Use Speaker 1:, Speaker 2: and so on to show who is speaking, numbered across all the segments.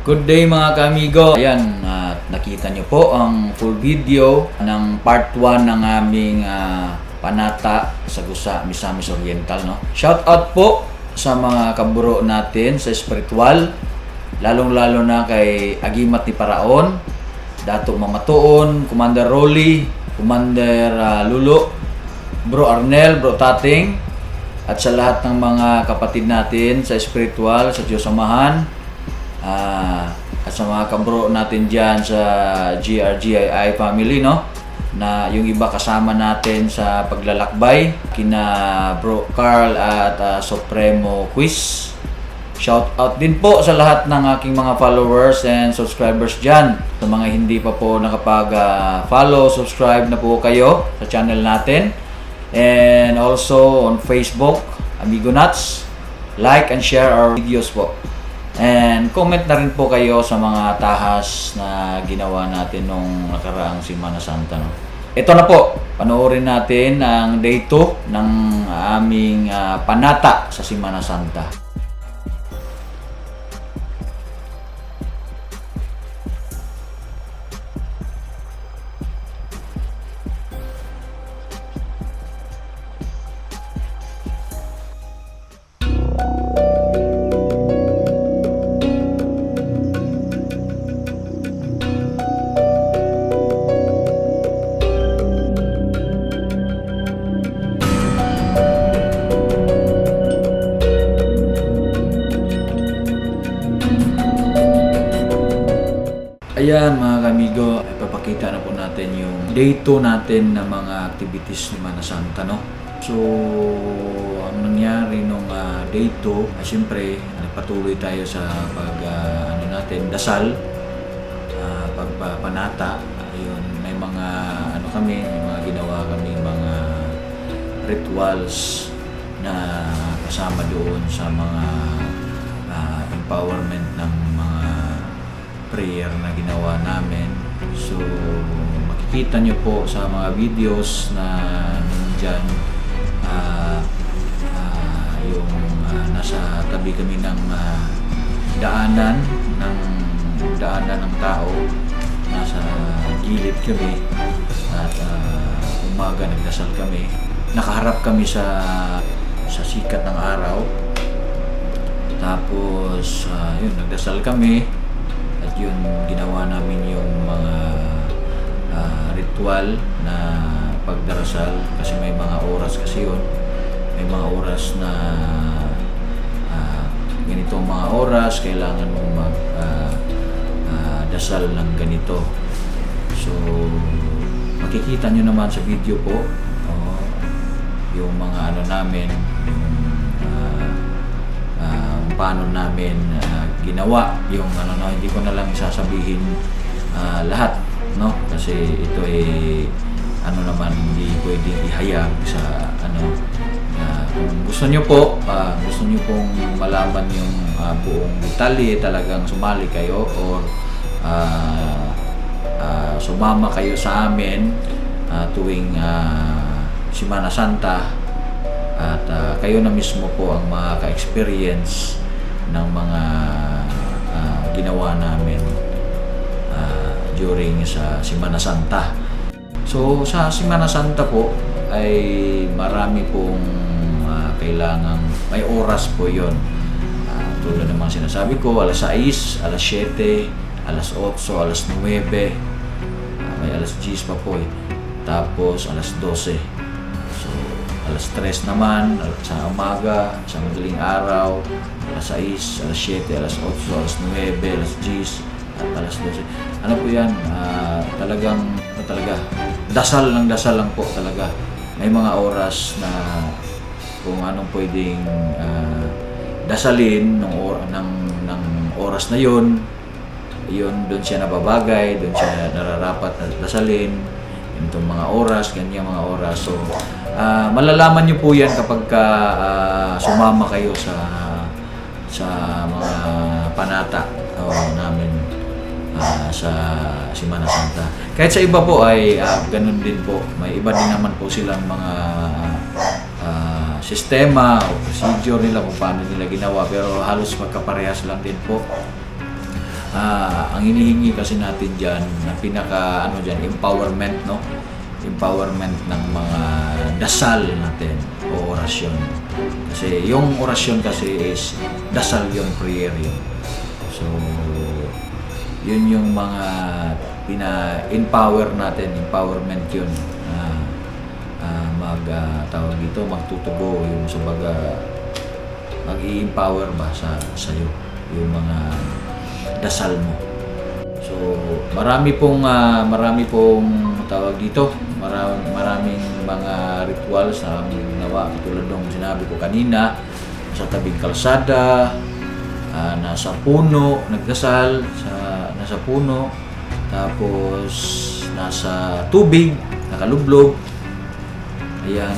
Speaker 1: Good day mga kaamigo. Ayan, nakita nyo po ang full video ng part 1 ng aming panata sa Gusa, Misamis Oriental. No? Shout out po sa mga kaburo natin sa spiritual, lalong-lalo na kay Agimat ni Paraon, Dato Mamatuon, Commander Rolly, Commander Lulo, Bro Arnel, Bro Tating, at sa lahat ng mga kapatid natin sa spiritual, sa Diyos Amahan, at sa mga kabro natin dyan sa GRGII family, no? Na yung iba kasama natin sa paglalakbay, kina Bro Carl at Supremo Quiz. Shout out din po sa lahat ng aking mga followers and subscribers dyan. Sa mga hindi pa po nakapag-follow, subscribe na po kayo sa channel natin. And also on Facebook, Amigo Nuts, like and share our videos po. And comment na rin po kayo sa mga tahas na ginawa natin nung nakaraang Semana Santa. No? Ito na po, panoorin natin ang day 2 ng aming panata sa Semana Santa. Ayan mga kamigo, ipapakita na po natin yung day 2 natin na mga activities ni Semana Santa, no? So, ang nangyari nung day 2, siyempre, nagpatuloy tayo sa dasal, pagpapanata. Ayun, may mga may mga ginawa kami mga rituals na kasama doon sa mga empowerment ng mga prayer na ginawa namin. So, makikita nyo po sa mga videos na nandyan yung nasa tabi kami ng daanan ng tao. Nasa gilid kami at umaga nagdasal kami. Nakaharap kami sa sikat ng araw. Tapos yun, nagdasal kami. At yun, ginawa namin yung mga ritual na pagdarasal kasi may mga oras kasi yun. May mga oras na ganitong mga oras kailangan mong dasal ng ganito. So, makikita nyo naman sa video po yung mga namin, yung paano namin ginawa yung hindi ko na lang sasabihin lahat, no? Kasi ito naman hindi pwedeng ihayag sa kung gusto niyo po, gusto niyo pong malaman yung buong detalye, talagang sumali kayo or sumama kayo sa amin tuwing Semana Santa at kayo na mismo po ang makaka-experience ng mga ginawa namin during sa Semana Santa. So sa Semana Santa po ay marami pong kailangang may oras po yon. Tulad ng mga sinasabi ko, alas 6, alas 7, alas 8, alas 9, may alas 10 pa po tapos alas 12. So alas 3 naman sa umaga, sa madaling araw, alas 6, alas 7, alas 8, alas 9, alas 10, at alas 12. Ano po yan? Talagang dasal lang po talaga. May mga oras na kung anong pwedeng dasalin ng oras na yun doon siya nababagay, doon siya nararapat na dasalin itong mga oras, ganyan mga oras. So, malalaman nyo po yan kapag sumama kayo sa mga panata namin sa Semana Santa. Kahit sa iba po ay ganun din po. May iba din naman po silang mga sistema o procedure nila kung paano nila ginawa, pero halos magkaparehas lang din po. ang hinihingi kasi natin diyan, na pinaka ano diyan, empowerment, no? Empowerment ng mga dasal natin o orasyon. Kasi yung orasyon kasi is dasal yun, prayer yun. So, yun yung mga pina-empower natin, empowerment yun. Tawag dito, magtutubo yung sa baga, mag-i-empower ba sa sa'yo yung mga dasal mo. So, marami pong tawag dito, maraming mga rituals na aming ginawa. Tulad ng sinabi ko kanina, sa tabing kalsada, nasa puno, nagdasal, nasa puno, tapos nasa tubig, nakalublog. Ayan.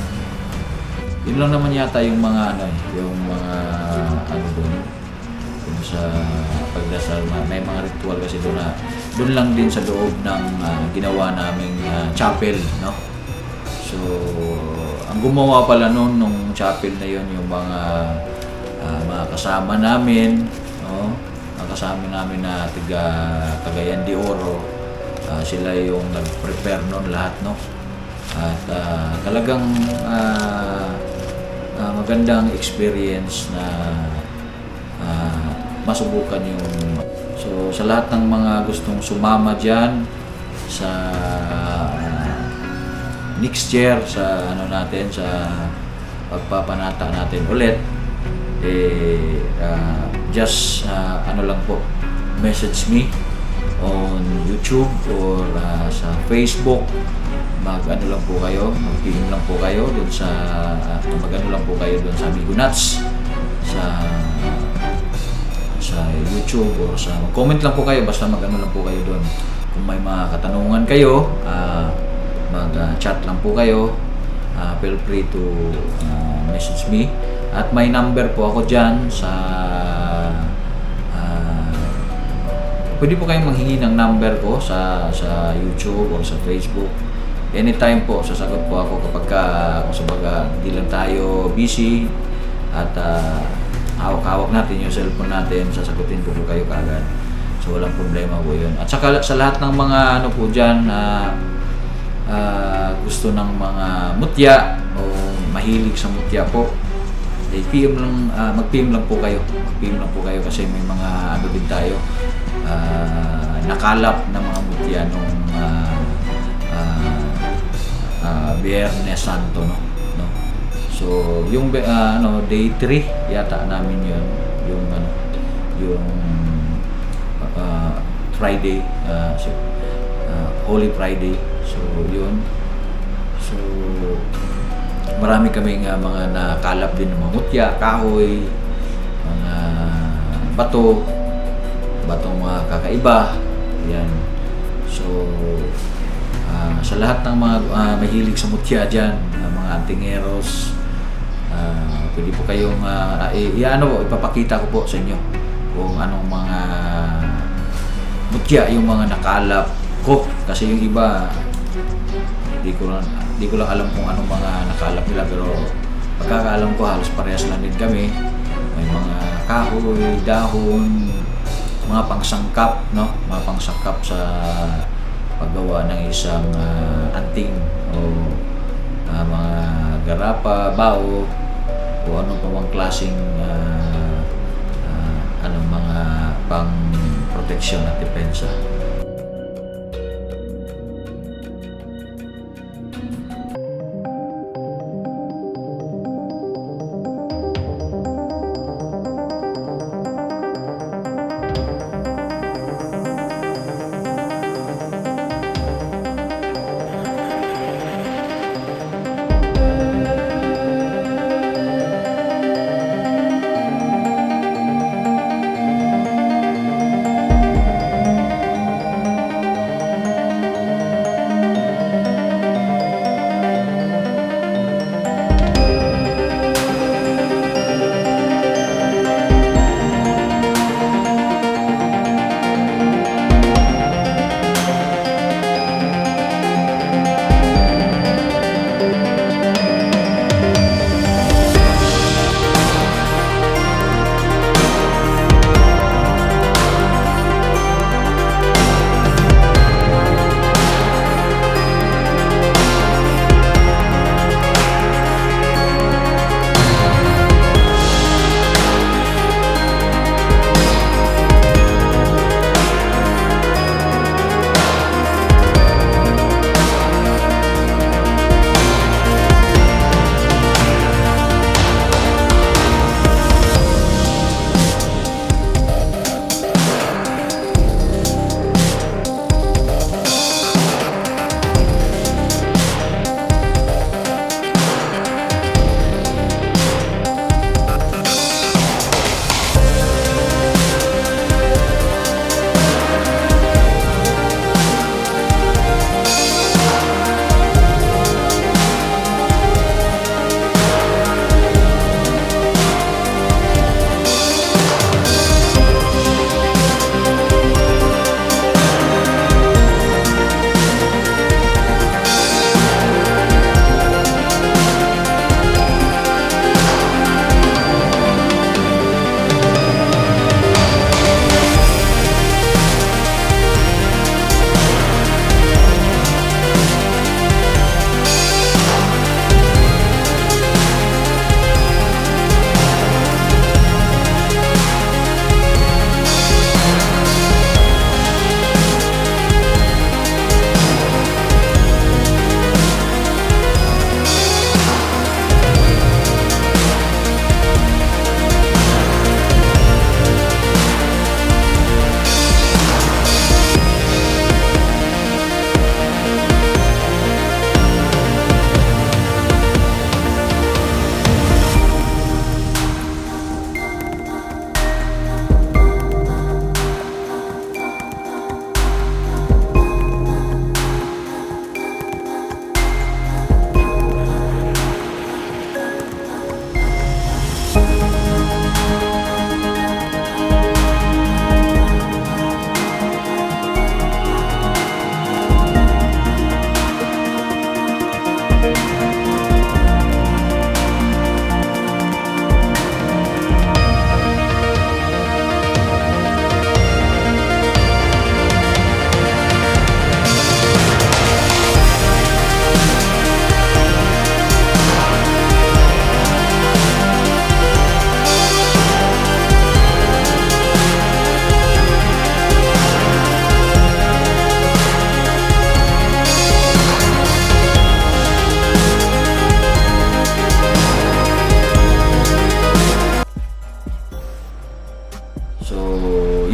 Speaker 1: Yun lang naman yata yung mga doon. Yung sa pagdasal, may mga ritual kasi doon lang din sa loob ng ginawa naming chapel, no? So, ang gumawa pala noon nung chapel na yon yung mga kasama namin, no? Mga kasama namin na tiga Cagayan de Oro. Sila yung nag-prepare noon lahat, no? At talagang magandang experience na masubukan yung. So sa lahat ng mga gustong sumama diyan sa next year sa natin, sa pagpapanata natin ulit, just lang po, message me on YouTube or sa Facebook. Mag-ano lang po kayo, mag-PM lang po kayo doon sa mag-ano lang po kayo doon sa Amigo Nuts sa YouTube, or mag-comment lang po kayo, basta mag-ano lang po kayo doon. Kung may mga katanungan kayo, mag-chat lang po kayo, feel free to message me. At may number po ako dyan sa pwede po kayong manghingi ng number ko sa YouTube or sa Facebook. Anytime po, sasagot po ako kapag kung hindi lang tayo busy at hawak-hawak natin yung cellphone natin, sasagutin po kayo kaagad. So walang problema po yun. At saka sa lahat ng mga po dyan gusto ng mga mutya o mahilig sa mutya po, mag-PM lang po kayo. Mag-PM lang po kayo kasi may mga din tayo nakalap na mga mutya nung Biyernes Santo, no? So yung day 3 yata namin yun, yung Friday, Holy Friday. So yun, so marami kaming mga nakalap din ng mga mutya, kahoy, mga batong mga kakaiba. Yan. So sa lahat ng mga mahilig sa mutya dyan, mga antingeros, pwede po kayong ipapakita ko po sa inyo kung anong mga mutya yung mga nakalap ko, kasi yung iba hindi ko lang alam kung anong mga nakalap nila, pero pagkakaalam ko halos parehas lang din kami. May mga kahoy, dahon, mga pangsangkap, no? Mga pangsangkap sa paggawa ng isang anting o mga garapa, bao, o anong pa mang klaseng mga pang proteksyon at depensa.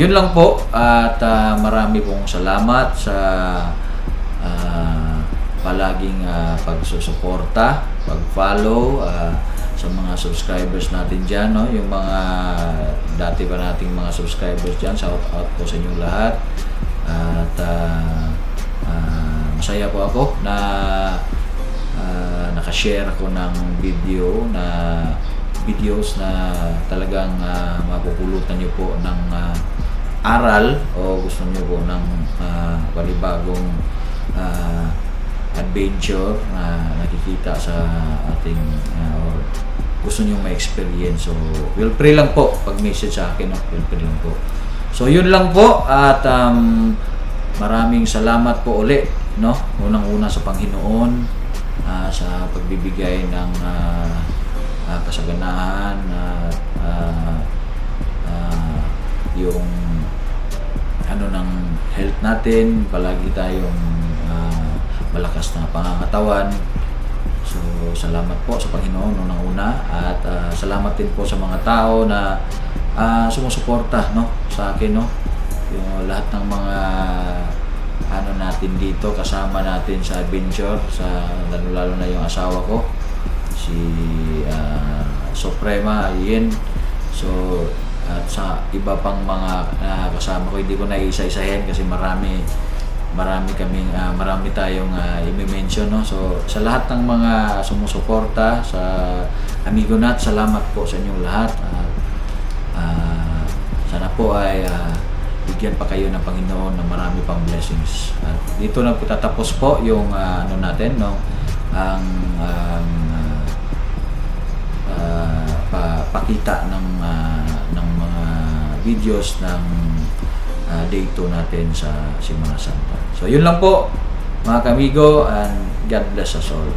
Speaker 1: yun lang po at marami pong salamat sa palaging pagsusuporta, pag-follow sa mga subscribers natin dyan, no? Yung mga dati pa nating mga subscribers dyan, shout out po sa inyong lahat. At masaya po ako na nakashare ako ng videos na talagang mapupulutan nyo po ng aral o gusto nyo po ng panibagong adventure na nakikita sa ating or gusto nyo ma-experience. So, feel free lang po pag-message sa akin. No? Feel free lang po. So, yun lang po at maraming salamat po uli, no? Unang-una sa Panginoon sa pagbibigay ng kasaganahan at yung ano ng health natin, palagi tayong malakas na pangangatawan. So, salamat po sa Panginoon unang-una at salamat din po sa mga tao na sumusuporta, no, sa akin, no. Yung lahat ng mga ano natin dito, kasama natin sa adventure, sa lalo na yung asawa ko, si Suprema Ian. So, at sa iba pang mga kasama ko, hindi ko na isa-isahin kasi marami tayong i-mention, no? So, sa lahat ng mga sumusuporta sa Amigonat, salamat po sa inyong lahat. Sana po ay bigyan pa kayo ng Panginoon ng marami pang blessings. At dito na po tatapos po yung ano natin, no? Ang pakita ng mga videos ng day 2 natin sa Semana Santa. So, yun lang po mga kamigo, and God bless us all.